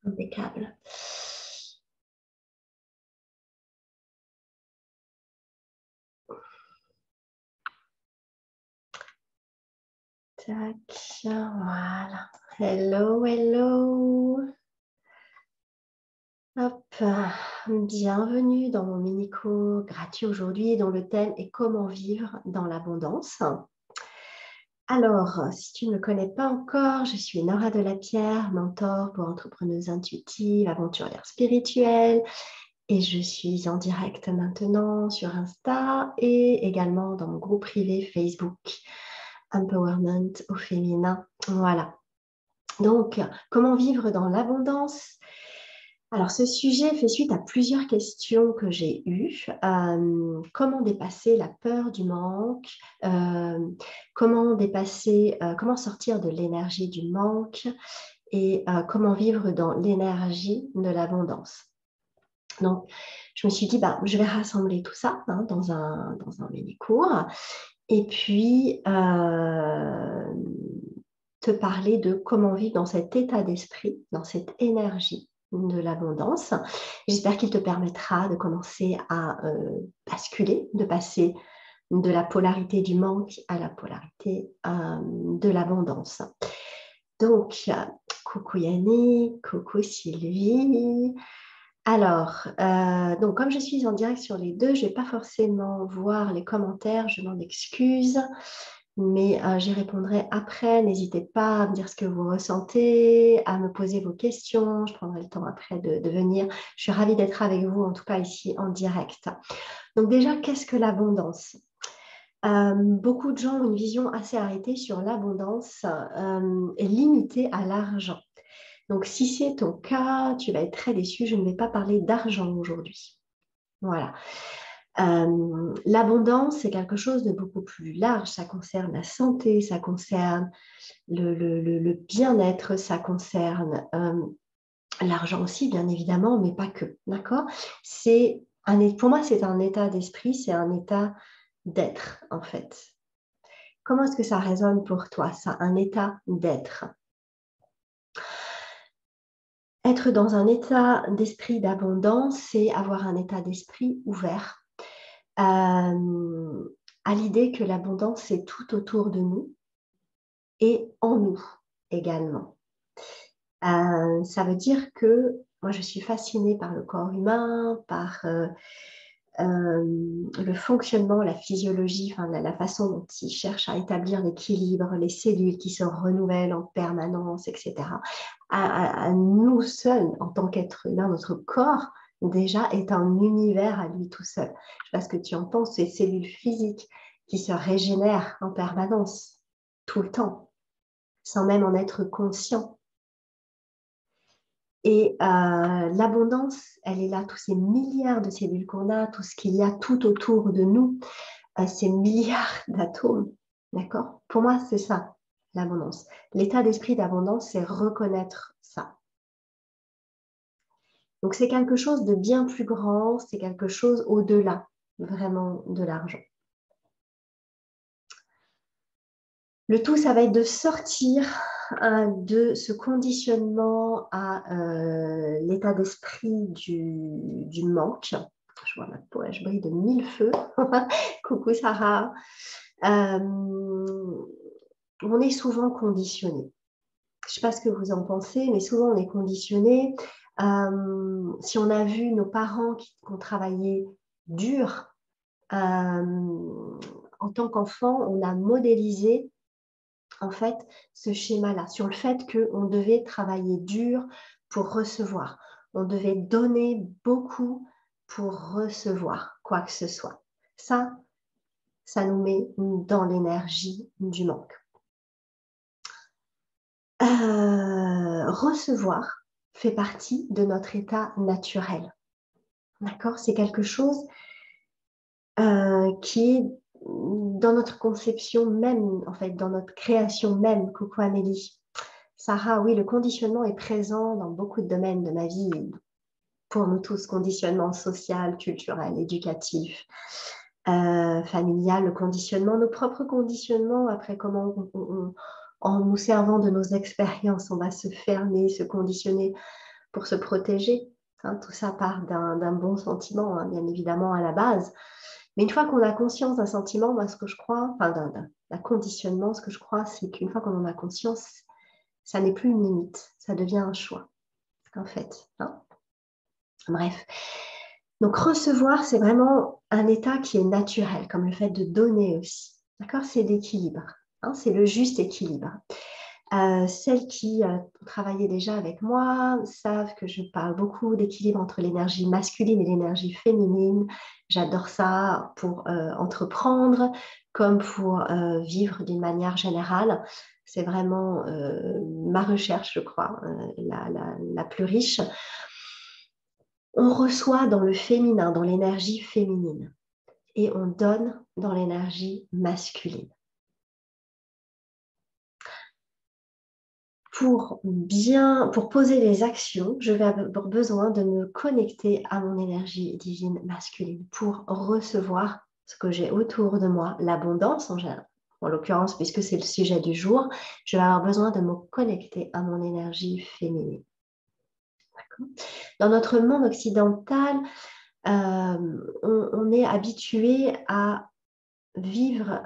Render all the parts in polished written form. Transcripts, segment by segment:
Impeccable. Tac, voilà. Hello, hello. Hop, bienvenue dans mon mini-cours gratuit aujourd'hui dont le thème est comment vivre dans l'abondance. Alors, si tu ne me connais pas encore, je suis Nora Delapierre, mentor pour entrepreneuses intuitives, aventurières spirituelles, et je suis en direct maintenant sur Insta et également dans mon groupe privé Facebook, Empowerment au féminin. Voilà. Donc, comment vivre dans l'abondance ? Alors, ce sujet fait suite à plusieurs questions que j'ai eues. Comment dépasser la peur du manque ? Comment sortir de l'énergie du manque ? Et comment vivre dans l'énergie de l'abondance ? Donc, je me suis dit, je vais rassembler tout ça dans un mini-cours. Et puis, te parler de comment vivre dans cet état d'esprit, dans cette énergie de l'abondance. J'espère qu'il te permettra de commencer à basculer, de passer de la polarité du manque à la polarité de l'abondance. Donc, coucou Yannick, coucou Sylvie. Alors, donc comme je suis en direct sur les deux, je ne vais pas forcément voir les commentaires, je m'en excuse, mais j'y répondrai après. N'hésitez pas à me dire ce que vous ressentez, à me poser vos questions. Je prendrai le temps après de venir. Je suis ravie d'être avec vous, en tout cas ici en direct. Donc déjà, qu'est-ce que l'abondance ? Beaucoup de gens ont une vision assez arrêtée sur l'abondance et limitée à l'argent. Donc, si c'est ton cas, tu vas être très déçu. Je ne vais pas parler d'argent aujourd'hui. Voilà. L'abondance, c'est quelque chose de beaucoup plus large. Ça concerne la santé, ça concerne le bien-être, ça concerne l'argent aussi, bien évidemment, mais pas que. D'accord ? Pour moi, c'est un état d'esprit, c'est un état d'être, en fait. Comment est-ce que ça résonne pour toi, ça, un état d'être ? Être dans un état d'esprit d'abondance, c'est avoir un état d'esprit ouvert à l'idée que l'abondance, c'est tout autour de nous et en nous également. Ça veut dire que moi, je suis fascinée par le corps humain, par le fonctionnement, la physiologie, enfin, la façon dont il cherche à établir l'équilibre, les cellules qui se renouvellent en permanence, etc. À nous seuls, en tant qu'être humain, notre corps, déjà, est un univers à lui tout seul. Je ne sais pas ce que tu entends, ces cellules physiques qui se régénèrent en permanence, tout le temps, sans même en être conscient. Et l'abondance, elle est là, tous ces milliards de cellules qu'on a, tout ce qu'il y a tout autour de nous, ces milliards d'atomes, d'accord ? Pour moi, c'est ça, l'abondance. L'état d'esprit d'abondance, c'est reconnaître ça. Donc, c'est quelque chose de bien plus grand, c'est quelque chose au-delà, vraiment, de l'argent. Le tout, ça va être de sortir de ce conditionnement à l'état d'esprit du manque. Je vois ma peau, je brille de mille feux. Coucou Sarah. On est souvent conditionné. Je ne sais pas ce que vous en pensez, mais souvent on est conditionné. Si on a vu nos parents qui ont travaillé dur, en tant qu'enfant, on a modélisé en fait ce schéma-là sur le fait qu'on devait travailler dur pour recevoir. On devait donner beaucoup pour recevoir quoi que ce soit. Ça nous met dans l'énergie du manque. Recevoir fait partie de notre état naturel. D'accord ? C'est quelque chose qui est dans notre conception même, en fait, dans notre création même. Coucou Amélie. Sarah, oui, le conditionnement est présent dans beaucoup de domaines de ma vie. Pour nous tous, conditionnement social, culturel, éducatif, familial, le conditionnement, nos propres conditionnements, après comment en nous servant de nos expériences, on va se fermer, se conditionner pour se protéger. Hein, tout ça part d'un bon sentiment, hein, bien évidemment, à la base. Mais une fois qu'on a conscience d'un sentiment, moi, ce que je crois, enfin d'un conditionnement, ce que je crois, c'est qu'une fois qu'on en a conscience, ça n'est plus une limite, ça devient un choix, en fait. Hein. Bref. Donc, recevoir, c'est vraiment un état qui est naturel, comme le fait de donner aussi. D'accord? C'est l'équilibre. Hein, c'est le juste équilibre. Celles qui ont travaillé déjà avec moi savent que je parle beaucoup d'équilibre entre l'énergie masculine et l'énergie féminine. J'adore ça pour entreprendre comme pour vivre d'une manière générale. C'est vraiment ma recherche, je crois, la plus riche. On reçoit dans le féminin, dans l'énergie féminine, et on donne dans l'énergie masculine. Pour poser les actions, je vais avoir besoin de me connecter à mon énergie divine masculine pour recevoir ce que j'ai autour de moi, l'abondance en général. En l'occurrence, puisque c'est le sujet du jour, je vais avoir besoin de me connecter à mon énergie féminine. Dans notre monde occidental, on est habitué à vivre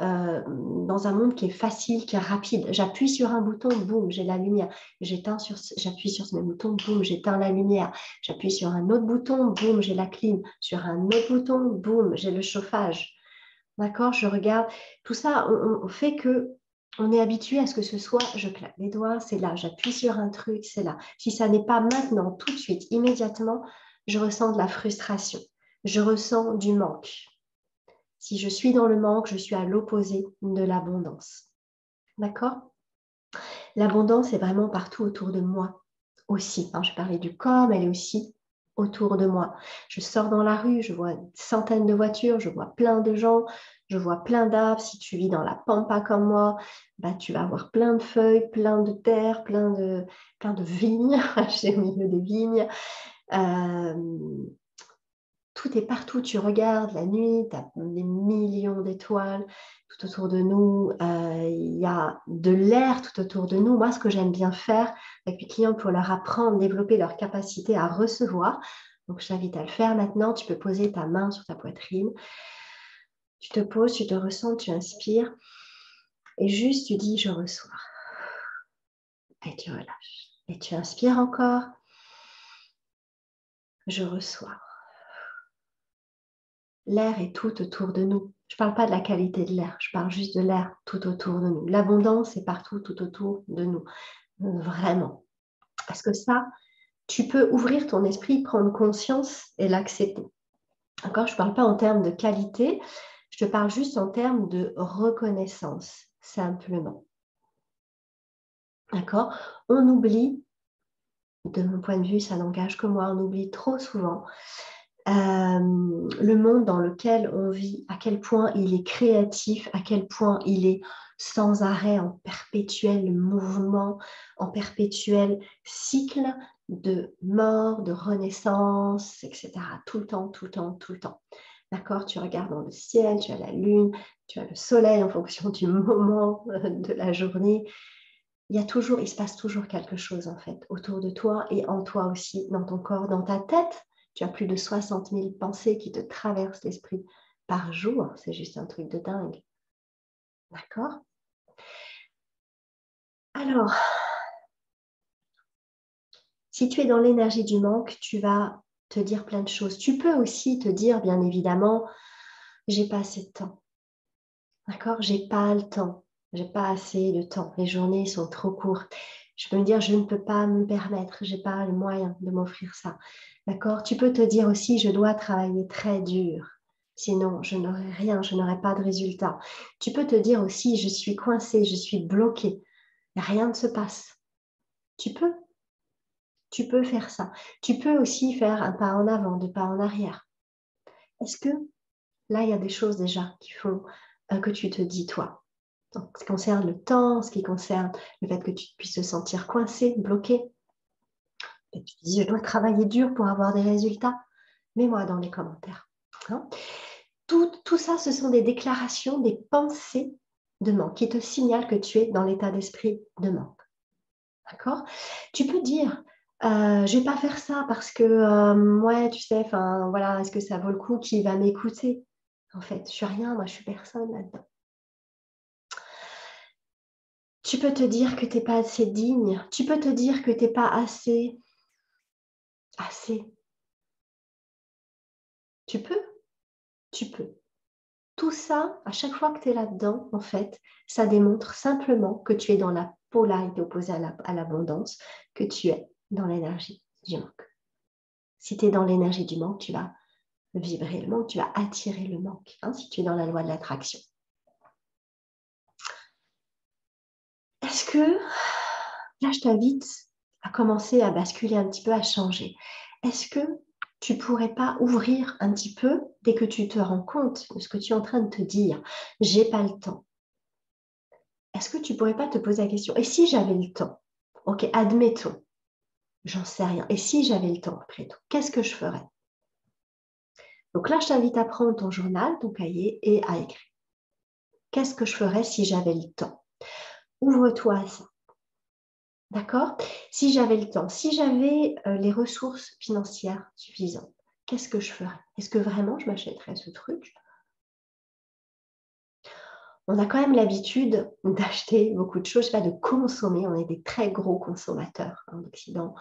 dans un monde qui est facile, qui est rapide. J'appuie sur un bouton, boum, j'ai la lumière. J'appuie sur ce même bouton, boum, j'éteins la lumière. J'appuie sur un autre bouton, boum, j'ai la clim. Sur un autre bouton, boum, j'ai le chauffage. D'accord? Je regarde. Tout ça, on fait que on est habitué à ce que ce soit, je claque les doigts, c'est là, j'appuie sur un truc, c'est là. Si ça n'est pas maintenant, tout de suite, immédiatement, je ressens de la frustration. Je ressens du manque. Si je suis dans le manque, je suis à l'opposé de l'abondance. D'accord? L'abondance est vraiment partout autour de moi aussi. Je parlais du corps, mais elle est aussi autour de moi. Je sors dans la rue, je vois des centaines de voitures, je vois plein de gens, je vois plein d'arbres. Si tu vis dans la pampa comme moi, tu vas avoir plein de feuilles, plein de terre, plein de vignes. Je suis au milieu des vignes. Tout est partout, tu regardes la nuit, tu as des millions d'étoiles tout autour de nous, il y a de l'air tout autour de nous. Moi, ce que j'aime bien faire avec mes clients pour leur apprendre, développer leur capacité à recevoir, donc je t'invite à le faire maintenant, tu peux poser ta main sur ta poitrine, tu te poses, tu te ressens, tu inspires, et juste tu dis « je reçois ». Et tu relâches. Et tu inspires encore, je reçois. L'air est tout autour de nous. Je ne parle pas de la qualité de l'air, je parle juste de l'air tout autour de nous. L'abondance est partout, tout autour de nous. Vraiment. Parce que ça, tu peux ouvrir ton esprit, prendre conscience et l'accepter. D'accord? Je ne parle pas en termes de qualité, je te parle juste en termes de reconnaissance, simplement. D'accord? On oublie, de mon point de vue, ça n'engage que moi, on oublie trop souvent le monde dans lequel on vit, à quel point il est créatif, à quel point il est sans arrêt, en perpétuel mouvement, en perpétuel cycle de mort, de renaissance, etc. Tout le temps, tout le temps, tout le temps. D'accord? Tu regardes dans le ciel, tu as la lune, tu as le soleil en fonction du moment de la journée. Il se passe toujours quelque chose en fait autour de toi et en toi aussi, dans ton corps, dans ta tête. Tu as plus de 60 000 pensées qui te traversent l'esprit par jour. C'est juste un truc de dingue. D'accord? Alors, si tu es dans l'énergie du manque, tu vas te dire plein de choses. Tu peux aussi te dire, bien évidemment, j'ai pas assez de temps. D'accord? J'ai pas le temps. J'ai pas assez de temps. Les journées sont trop courtes. Je peux me dire, je ne peux pas me permettre. J'ai pas le moyen de m'offrir ça. D'accord? Tu peux te dire aussi, je dois travailler très dur. Sinon, je n'aurai rien, je n'aurai pas de résultat. Tu peux te dire aussi, je suis coincée, je suis bloquée. Rien ne se passe. Tu peux faire ça. Tu peux aussi faire un pas en avant, deux pas en arrière. Est-ce que là, il y a des choses déjà qui font que tu te dis, toi, en ce qui concerne le temps, en ce qui concerne le fait que tu puisses te sentir coincé, bloqué, et tu te dis, je dois travailler dur pour avoir des résultats, mets-moi dans les commentaires. Hein. Tout ça, ce sont des déclarations, des pensées de manque qui te signalent que tu es dans l'état d'esprit de manque. D'accord? Tu peux dire, Je vais pas faire ça parce que, ouais, tu sais, enfin, voilà, est-ce que ça vaut le coup? Qui va m'écouter? En fait, je suis rien, moi, je suis personne là-dedans. Tu peux te dire que tu n'es pas assez digne. Tu peux te dire que tu n'es pas assez. Tu peux, tu peux. Tout ça, à chaque fois que tu es là-dedans, en fait, ça démontre simplement que tu es dans la polarité opposée à l'abondance, que tu es dans l'énergie du manque. Si tu es dans l'énergie du manque, tu vas vibrer le manque, tu vas attirer le manque, hein, si tu es dans la loi de l'attraction. Est-ce que, là, je t'invite à commencer à basculer un petit peu, à changer. Est-ce que tu ne pourrais pas ouvrir un petit peu dès que tu te rends compte de ce que tu es en train de te dire? J'ai pas le temps. Est-ce que tu ne pourrais pas te poser la question? Et si j'avais le temps? Ok, admettons, j'en sais rien. Et si j'avais le temps après tout, qu'est-ce que je ferais? Donc là, je t'invite à prendre ton journal, ton cahier et à écrire. Qu'est-ce que je ferais si j'avais le temps? Ouvre-toi à ça. D'accord? Si j'avais le temps, si j'avais les ressources financières suffisantes, qu'est-ce que je ferais? Est-ce que vraiment je m'achèterais ce truc? On a quand même l'habitude d'acheter beaucoup de choses, je sais pas, de consommer. On est des très gros consommateurs en Occident.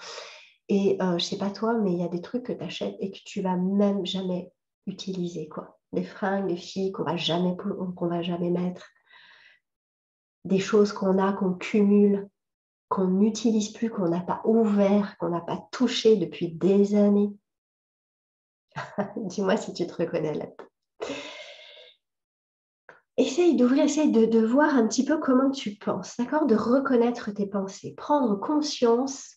Et je sais pas toi, mais il y a des trucs que tu achètes et que tu vas même jamais utiliser, quoi. Des fringues, des filles qu'on va jamais mettre. Des choses qu'on cumule, qu'on n'utilise plus, qu'on n'a pas ouvert, qu'on n'a pas touché depuis des années. Dis-moi si tu te reconnais là-dedans. Essaye d'ouvrir, essaye de voir un petit peu comment tu penses, d'accord? De reconnaître tes pensées, prendre conscience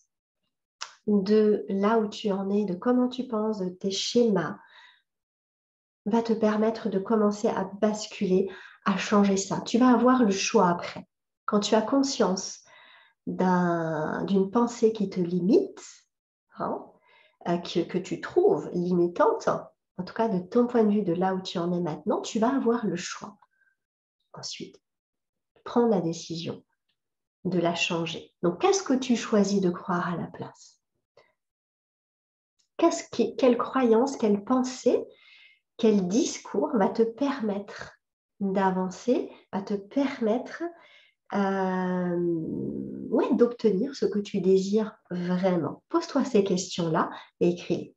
de là où tu en es, de comment tu penses, de tes schémas, va te permettre de commencer à basculer, à changer ça. Tu vas avoir le choix après. Quand tu as conscience d'une pensée qui te limite, hein, que tu trouves limitante, en tout cas de ton point de vue, de là où tu en es maintenant, tu vas avoir le choix. Ensuite, prends la décision de la changer. Donc, qu'est-ce que tu choisis de croire à la place? Quelle croyance, quelle pensée, quel discours va te permettre d'avancer, va te permettre d'obtenir ce que tu désires vraiment? Pose-toi ces questions-là et écris-les.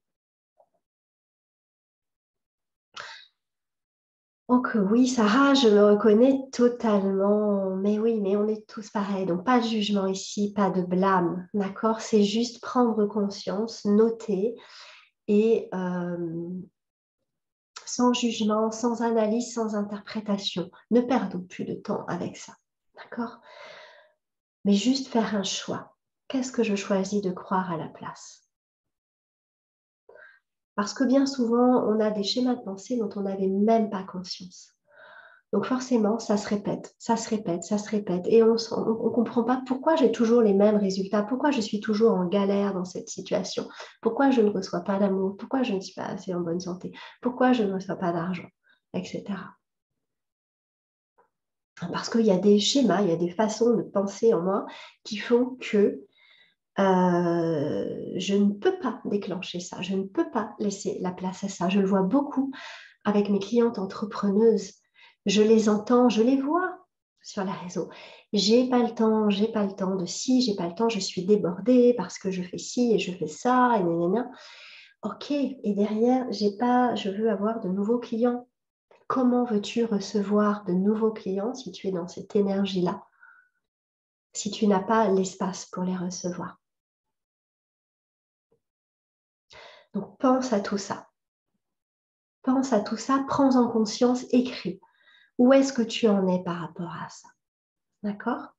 Donc oui, Sarah, je me reconnais totalement. Mais oui, mais on est tous pareils. Donc pas de jugement ici, pas de blâme. D'accord? C'est juste prendre conscience, noter et sans jugement, sans analyse, sans interprétation. Ne perdons plus de temps avec ça. D'accord? Mais juste faire un choix. Qu'est-ce que je choisis de croire à la place? Parce que bien souvent, on a des schémas de pensée dont on n'avait même pas conscience. Donc forcément, ça se répète, ça se répète, ça se répète. Et on ne comprend pas pourquoi j'ai toujours les mêmes résultats, pourquoi je suis toujours en galère dans cette situation, pourquoi je ne reçois pas d'amour, pourquoi je ne suis pas assez en bonne santé, pourquoi je ne reçois pas d'argent, etc. Parce qu'il y a des schémas, il y a des façons de penser en moi qui font que je ne peux pas déclencher ça, je ne peux pas laisser la place à ça. Je le vois beaucoup avec mes clientes entrepreneuses. Je les entends, je les vois sur les réseaux. J'ai pas le temps de ci, j'ai pas le temps, je suis débordée parce que je fais ci et je fais ça, et nanana. Ok, et derrière, je veux avoir de nouveaux clients. Comment veux-tu recevoir de nouveaux clients si tu es dans cette énergie-là, si tu n'as pas l'espace pour les recevoir? Donc, pense à tout ça. Pense à tout ça, prends en conscience, écris. Où est-ce que tu en es par rapport à ça? D'accord?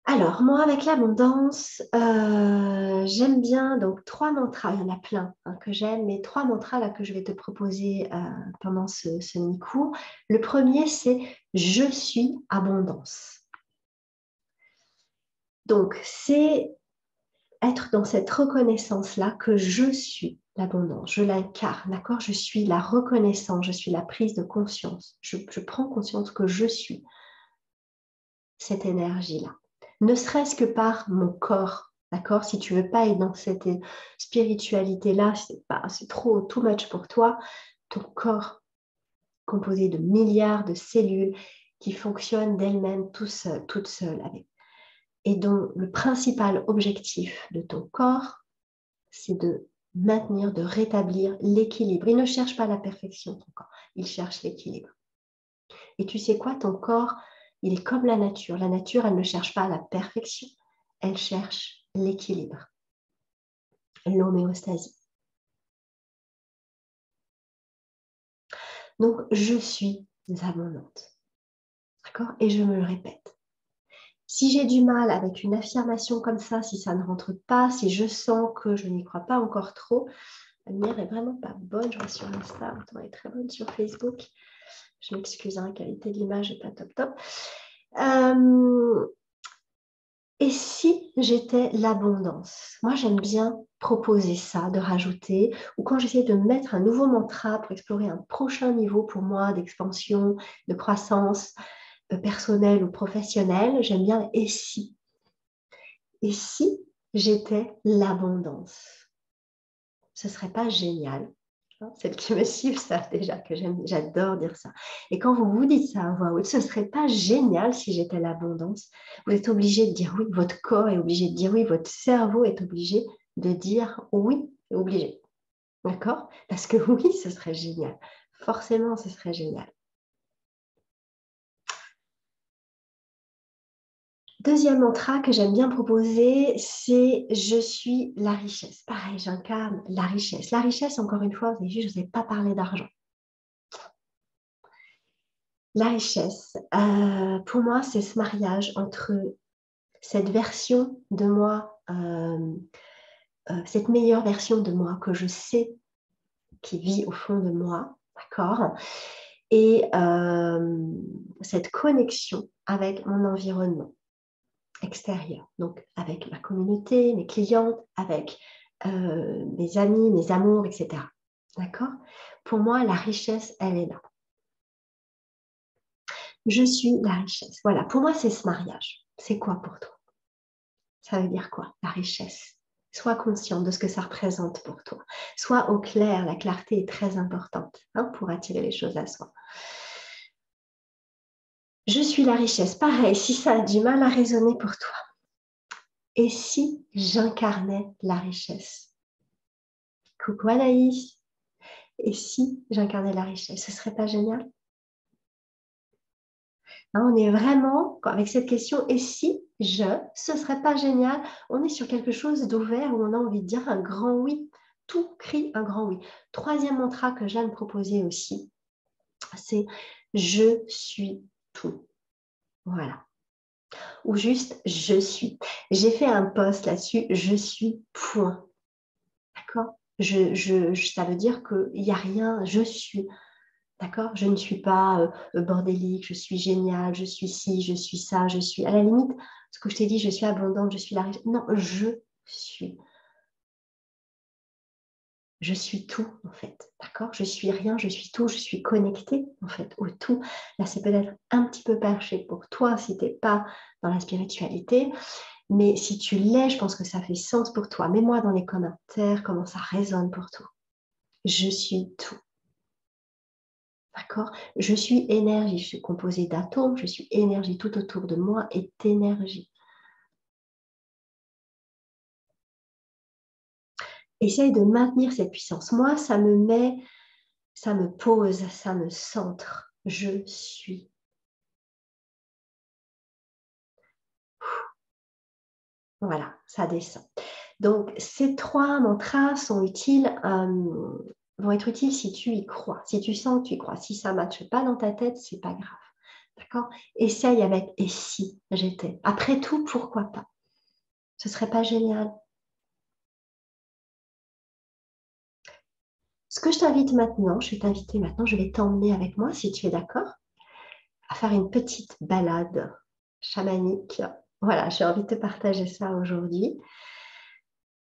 Alors, moi, avec l'abondance, j'aime bien donc 3 mantras, il y en a plein hein, que j'aime, mais 3 mantras là, que je vais te proposer pendant ce mini-cours. Le premier, c'est «Je suis abondance». Donc, c'est être dans cette reconnaissance-là que je suis l'abondance, je l'incarne, d'accord? Je suis la reconnaissance, je suis la prise de conscience. Je prends conscience que je suis cette énergie-là. ne serait-ce que par mon corps, d'accord? Si tu ne veux pas être dans cette spiritualité-là, c'est trop too much pour toi, ton corps composé de milliards de cellules qui fonctionnent d'elles-mêmes toutes seules, et dont le principal objectif de ton corps, c'est de maintenir, de rétablir l'équilibre. Il ne cherche pas la perfection, ton corps, il cherche l'équilibre. Et tu sais quoi, ton corps, il est comme la nature. La nature, elle ne cherche pas la perfection, elle cherche l'équilibre, l'homéostasie. Donc, je suis abondante. D'accord? Et je me le répète. Si j'ai du mal avec une affirmation comme ça, si ça ne rentre pas, si je sens que je n'y crois pas encore trop, la lumière est vraiment pas bonne. Je vois sur Insta, elle est très bonne sur Facebook. Je m'excuse, la qualité de l'image n'est pas top top. Et si j'étais l'abondance? Moi, j'aime bien proposer ça, de rajouter, ou quand j'essaie de mettre un nouveau mantra pour explorer un prochain niveau pour moi d'expansion, de croissance personnelle ou professionnelle, j'aime bien et si? Et si j'étais l'abondance? Ce ne serait pas génial? Celles qui me suivent savent déjà que j'adore dire ça. Et quand vous vous dites ça à voix haute, ce ne serait pas génial si j'étais l'abondance? Vous êtes obligé de dire oui, votre corps est obligé de dire oui, votre cerveau est obligé de dire oui, c'est obligé. D'accord? Parce que oui, ce serait génial. Forcément, ce serait génial. Deuxième mantra que j'aime bien proposer, c'est « Je suis la richesse ». Pareil, j'incarne la richesse. La richesse, encore une fois, vous avez vu, je ne vous ai pas parlé d'argent. La richesse, pour moi, c'est ce mariage entre cette version de moi, cette meilleure version de moi que je sais qui vit au fond de moi, d'accord? Et cette connexion avec mon environnement extérieur, donc avec ma communauté, mes clientes, avec mes amis, mes amours, etc. D'accord? Pour moi, la richesse, elle est là. Je suis la richesse. Voilà, pour moi, c'est ce mariage. C'est quoi pour toi? Ça veut dire quoi, la richesse? Sois conscient de ce que ça représente pour toi. Sois au clair, la clarté est très importante pour attirer les choses à soi. Je suis la richesse. Pareil, si ça a du mal à résonner pour toi. Et si j'incarnais la richesse? Coucou Anaïs. Et si j'incarnais la richesse, ce serait pas génial? On est vraiment avec cette question, et si ce serait pas génial? On est sur quelque chose d'ouvert où on a envie de dire un grand oui. Tout crie un grand oui. Troisième mantra que j'aime proposer aussi, c'est je suis tout. Voilà. Ou juste je suis. J'ai fait un post là-dessus, je suis point. D'accord? Ça veut dire qu'il n'y a rien, je suis. D'accord? Je ne suis pas bordélique, je suis géniale, je suis ci, je suis ça, je suis. À la limite, ce que je t'ai dit, je suis abondante, je suis la richesse. Non, je suis. Je suis tout, en fait. D'accord? Je suis rien, je suis tout, je suis connectée, en fait, au tout. Là, c'est peut-être un petit peu perché pour toi si tu n'es pas dans la spiritualité. Mais si tu l'es, je pense que ça fait sens pour toi. Mets-moi dans les commentaires comment ça résonne pour toi. Je suis tout. D'accord? Je suis énergie, je suis composée d'atomes, je suis énergie, tout autour de moi est énergie. Essaye de maintenir cette puissance. Moi, ça me pose, ça me centre. Je suis. Voilà, ça descend. Donc, ces trois mantras sont utiles, vont être utiles si tu y crois, si tu sens que tu y crois. Si ça ne matche pas dans ta tête, ce n'est pas grave. D'accord? Essaye avec « et si j'étais ». Après tout, pourquoi pas? Ce ne serait pas génial? Ce que je t'invite maintenant, je vais t'emmener avec moi, si tu es d'accord, à faire une petite balade chamanique. Voilà, j'ai envie de te partager ça aujourd'hui.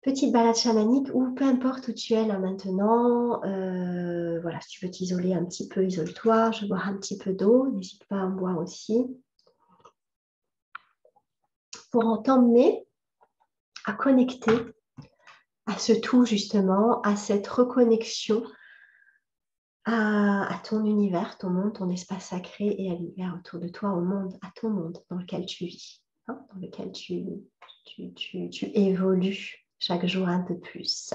Petite balade chamanique ou peu importe où tu es là maintenant. Voilà, si tu veux t'isoler un petit peu, isole-toi. Je vais boire un petit peu d'eau. N'hésite pas à en boire aussi. pour t'emmener à connecter à ce tout justement, à cette reconnexion à ton univers, ton monde, ton espace sacré et à l'univers autour de toi, au monde, à ton monde dans lequel tu vis, hein, dans lequel tu évolues chaque jour un peu plus.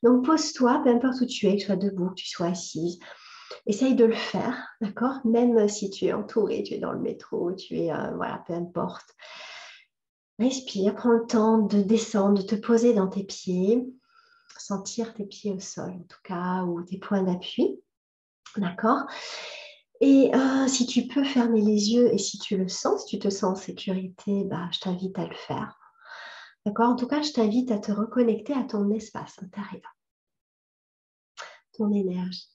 Donc pose-toi, peu importe où tu es, que tu sois debout, que tu sois assise, essaye de le faire, d'accord? Même si tu es entouré, tu es dans le métro, tu es, voilà, peu importe. Respire, prends le temps de descendre, de te poser dans tes pieds, sentir tes pieds au sol en tout cas, ou tes points d'appui, d'accord? Et si tu peux fermer les yeux et si tu le sens, si tu te sens en sécurité, bah, je t'invite à le faire, d'accord? En tout cas, je t'invite à te reconnecter à ton espace intérieur, ton énergie.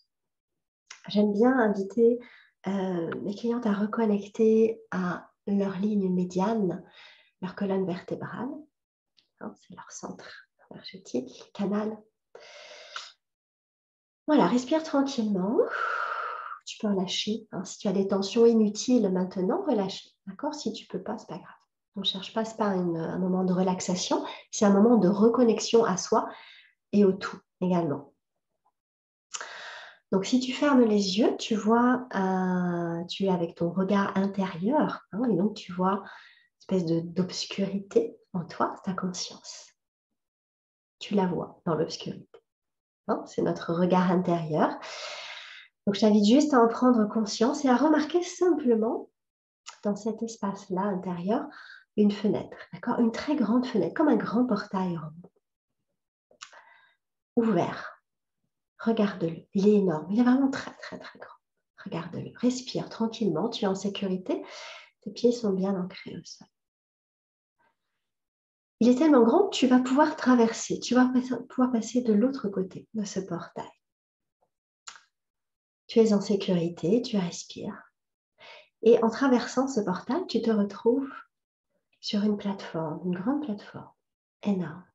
J'aime bien inviter mes clientes à reconnecter à leur ligne médiane, leur colonne vertébrale, hein, c'est leur centre énergétique, canal. Voilà, respire tranquillement. Tu peux relâcher. Hein. Si tu as des tensions inutiles maintenant, relâche. D'accord? Si tu ne peux pas, ce n'est pas grave. On ne cherche pas, ce n'est pas un moment de relaxation, c'est un moment de reconnexion à soi et au tout également. Donc, si tu fermes les yeux, tu vois, tu es avec ton regard intérieur, hein, et donc tu vois une espèce d'obscurité en toi, ta conscience. Tu la vois dans l'obscurité. Hein, c'est notre regard intérieur. Donc, je t'invite juste à en prendre conscience et à remarquer simplement dans cet espace-là intérieur une fenêtre, d'accord? Une très grande fenêtre, comme un grand portail rond, ouvert. Regarde-le, il est énorme, il est vraiment très, très, très grand. Regarde-le, respire tranquillement, tu es en sécurité, tes pieds sont bien ancrés au sol. Il est tellement grand que tu vas pouvoir traverser, tu vas pouvoir passer de l'autre côté de ce portail. Tu es en sécurité, tu respires. Et en traversant ce portail, tu te retrouves sur une plateforme, une grande plateforme, énorme,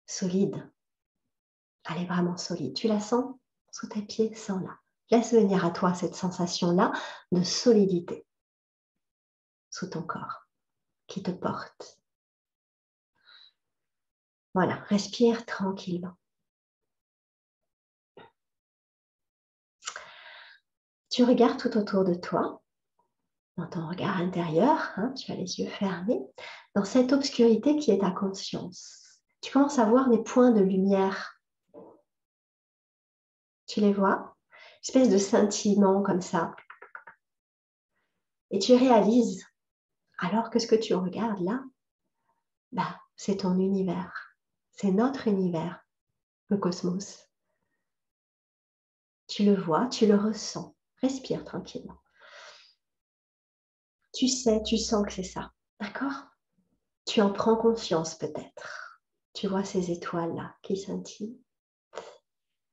solide. Elle est vraiment solide. Tu la sens sous tes pieds, sens-la. Laisse venir à toi cette sensation-là de solidité sous ton corps qui te porte. Voilà, respire tranquillement. Tu regardes tout autour de toi, dans ton regard intérieur, hein, tu as les yeux fermés, dans cette obscurité qui est ta conscience. Tu commences à voir des points de lumière. Tu les vois? Une espèce de scintillement comme ça. Et tu réalises, alors que ce que tu regardes là, bah, c'est ton univers. C'est notre univers, le cosmos. Tu le vois, tu le ressens. Respire tranquillement. Tu sais, tu sens que c'est ça. D'accord? Tu en prends conscience peut-être. Tu vois ces étoiles-là qui scintillent.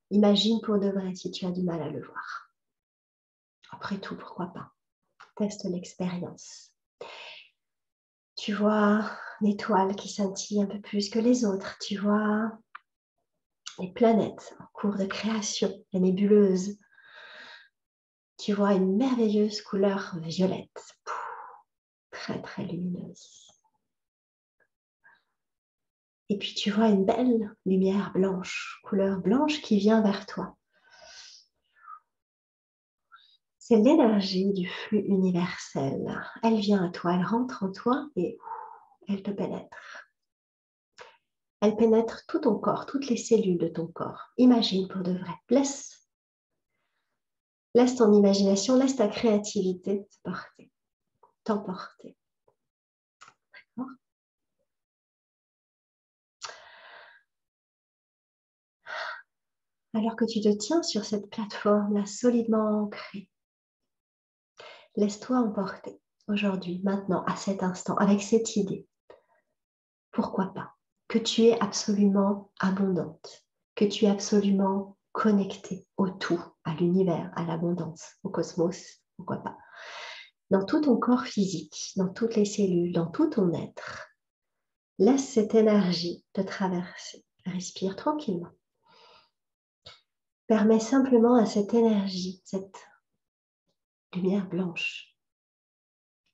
Imagine pour de vrai si tu as du mal à le voir. Après tout, pourquoi pas? Teste l'expérience. Tu vois l'étoile qui scintille un peu plus que les autres. Tu vois les planètes en cours de création, les nébuleuses. Tu vois une merveilleuse couleur violette, très très lumineuse. Et puis tu vois une belle lumière blanche, couleur blanche qui vient vers toi. C'est l'énergie du flux universel. Elle vient à toi, elle rentre en toi et elle te pénètre. Elle pénètre tout ton corps, toutes les cellules de ton corps. Imagine pour de vrai. Laisse ton imagination, laisse ta créativité te porter, t'emporter. D'accord ? Alors que tu te tiens sur cette plateforme-là solidement ancrée, laisse-toi emporter aujourd'hui, maintenant, à cet instant, avec cette idée. Pourquoi pas? Que tu es absolument abondante, que tu es absolument connectée au tout, à l'univers, à l'abondance, au cosmos, pourquoi pas? Dans tout ton corps physique, dans toutes les cellules, dans tout ton être, laisse cette énergie te traverser. Respire tranquillement. Permets simplement à cette énergie, cette lumière blanche,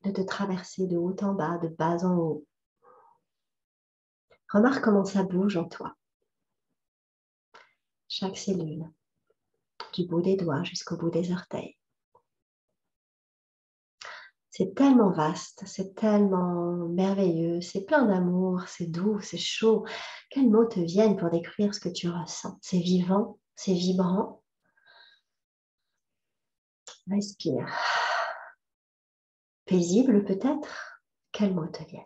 de te traverser de haut en bas, de bas en haut. Remarque comment ça bouge en toi. Chaque cellule, du bout des doigts jusqu'au bout des orteils. C'est tellement vaste, c'est tellement merveilleux, c'est plein d'amour, c'est doux, c'est chaud. Quels mots te viennent pour décrire ce que tu ressens? C'est vivant, c'est vibrant. Respire. Paisible peut-être? Quels mots te viennent?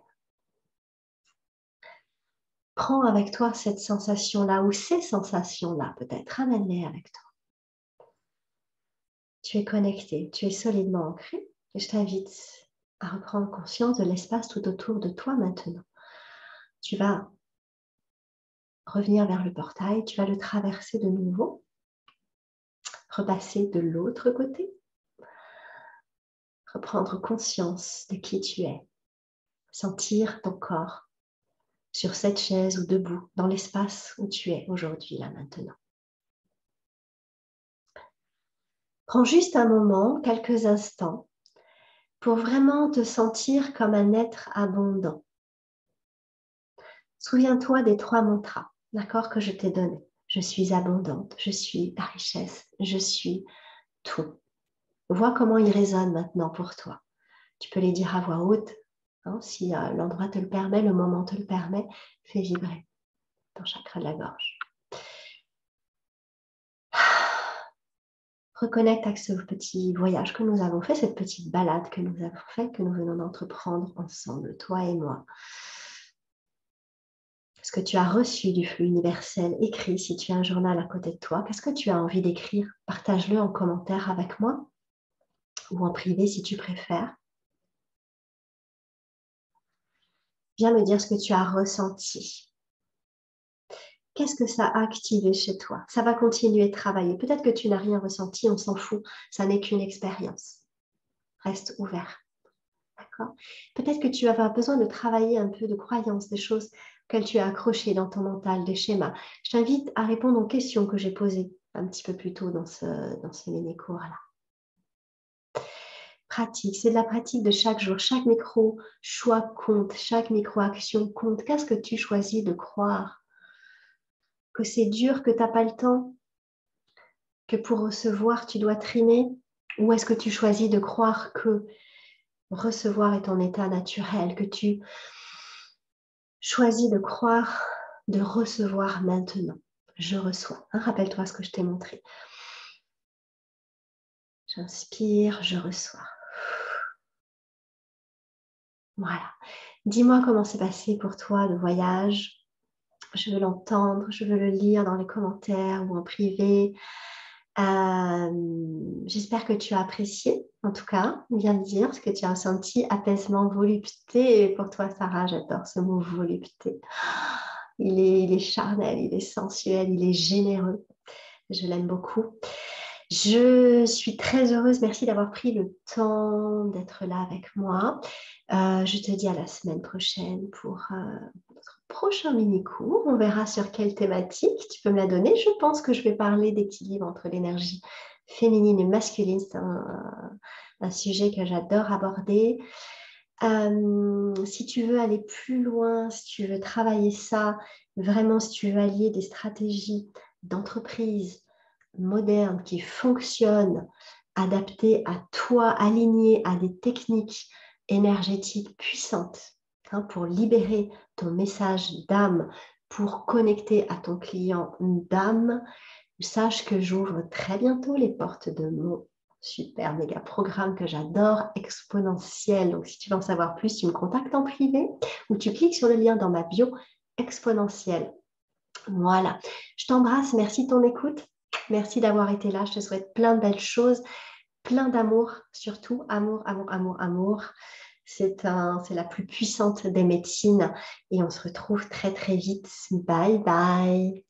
Prends avec toi cette sensation-là ou ces sensations-là peut-être. Ramène-les avec toi. Tu es connecté, tu es solidement ancré et je t'invite à reprendre conscience de l'espace tout autour de toi maintenant. Tu vas revenir vers le portail, tu vas le traverser de nouveau, repasser de l'autre côté, reprendre conscience de qui tu es, sentir ton corps sur cette chaise ou debout dans l'espace où tu es aujourd'hui, là maintenant. Prends juste un moment, quelques instants, pour vraiment te sentir comme un être abondant. Souviens-toi des 3 mantras, d'accord, que je t'ai donnés. Je suis abondante, je suis la richesse, je suis tout. Vois comment ils résonnent maintenant pour toi. Tu peux les dire à voix haute, hein, si l'endroit te le permet, le moment te le permet, fais vibrer ton chakra de la gorge. Reconnecte avec ce petit voyage que nous avons fait, cette petite balade que nous avons fait, que nous venons d'entreprendre ensemble, toi et moi. Ce que tu as reçu du flux universel écrit, si tu as un journal à côté de toi, qu'est-ce que tu as envie d'écrire? Partage-le en commentaire avec moi ou en privé si tu préfères. Viens me dire ce que tu as ressenti. Qu'est-ce que ça a activé chez toi? Ça va continuer de travailler. Peut-être que tu n'as rien ressenti, on s'en fout. Ça n'est qu'une expérience. Reste ouvert. D'accord? Peut-être que tu vas besoin de travailler un peu de croyances, des choses auxquelles tu as accroché dans ton mental, des schémas. Je t'invite à répondre aux questions que j'ai posées un petit peu plus tôt dans ce mini-cours-là. Pratique, c'est de la pratique de chaque jour. Chaque micro-choix compte, chaque micro-action compte. Qu'est-ce que tu choisis de croire? Que c'est dur, que tu n'as pas le temps? Que pour recevoir, tu dois trimer? Ou est-ce que tu choisis de croire que recevoir est ton état naturel, que tu choisis de croire, de recevoir maintenant? Je reçois. Hein, rappelle-toi ce que je t'ai montré. J'inspire, je reçois. Voilà. Dis-moi comment c'est passé pour toi le voyage. Je veux l'entendre, je veux le lire dans les commentaires ou en privé. J'espère que tu as apprécié, en tout cas, viens me dire ce que tu as ressenti, apaisement, volupté. Et pour toi, Sarah, j'adore ce mot volupté. Il est charnel, il est sensuel, il est généreux. Je l'aime beaucoup. Je suis très heureuse, merci d'avoir pris le temps d'être là avec moi. Je te dis à la semaine prochaine pour notre prochain mini-cours. On verra sur quelle thématique tu peux me la donner. Je pense que je vais parler d'équilibre entre l'énergie féminine et masculine. C'est un sujet que j'adore aborder. Si tu veux aller plus loin, si tu veux travailler ça, vraiment si tu veux allier des stratégies d'entreprise moderne qui fonctionne, adapté à toi, aligné à des techniques énergétiques puissantes, hein, pour libérer ton message d'âme, pour connecter à ton client d'âme, sache que j'ouvre très bientôt les portes de mon super méga programme que j'adore, Exponentiel. Donc, si tu veux en savoir plus, tu me contactes en privé ou tu cliques sur le lien dans ma bio, Exponentiel. Voilà, je t'embrasse, merci de ton écoute. Merci d'avoir été là. Je te souhaite plein de belles choses, plein d'amour, surtout amour, amour, amour, amour. C'est la plus puissante des médecines et on se retrouve très, très vite. Bye, bye.